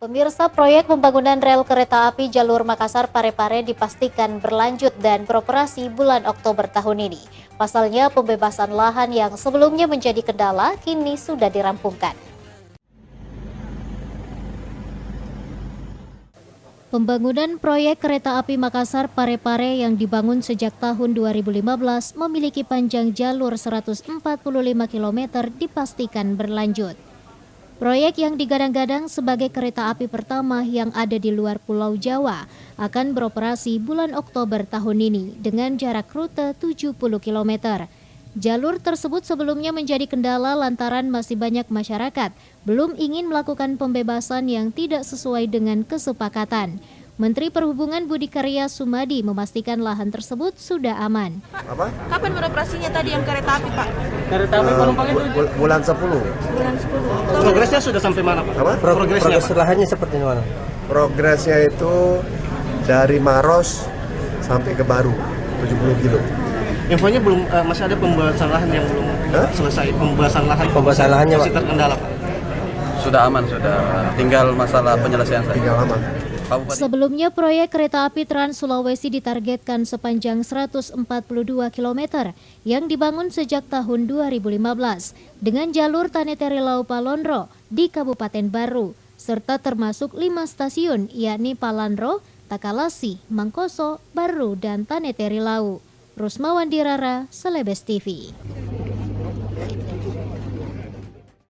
Pemirsa, proyek pembangunan rel kereta api jalur Makassar-Parepare dipastikan berlanjut dan beroperasi bulan Oktober tahun ini. Pasalnya, pembebasan lahan yang sebelumnya menjadi kendala kini sudah dirampungkan. Pembangunan proyek kereta api Makassar-Parepare yang dibangun sejak tahun 2015 memiliki panjang jalur 145 km dipastikan berlanjut. Proyek yang digadang-gadang sebagai kereta api pertama yang ada di luar Pulau Jawa akan beroperasi bulan Oktober tahun ini dengan jarak rute 70 km. Jalur tersebut sebelumnya menjadi kendala lantaran masih banyak masyarakat belum ingin melakukan pembebasan yang tidak sesuai dengan kesepakatan. Menteri Perhubungan Budi Karya Sumadi memastikan lahan tersebut sudah aman. Kapan beroperasinya tadi yang kereta api, Pak? Kereta api penumpang itu bulan 10. Bulan 10. Progresnya sudah sampai mana, Pak? Progres lahannya seperti mana? Progresnya itu dari Maros sampai ke Baru 70 kilo. Infonya belum masih ada pembahasan lahan yang belum selesai. Pembahasan lahannya masih terkendala, Pak. Sudah aman, sudah tinggal masalah penyelesaian saja. Tinggal aman. Sebelumnya, proyek kereta api Trans Sulawesi ditargetkan sepanjang 142 km yang dibangun sejak tahun 2015 dengan jalur Taneteri Lau Palonro di Kabupaten Baru, serta termasuk 5 stasiun yakni Palanro, Takalasi, Mangkoso, Baru, dan Taneteri Lau. Rusma Wandirara, Celebes TV.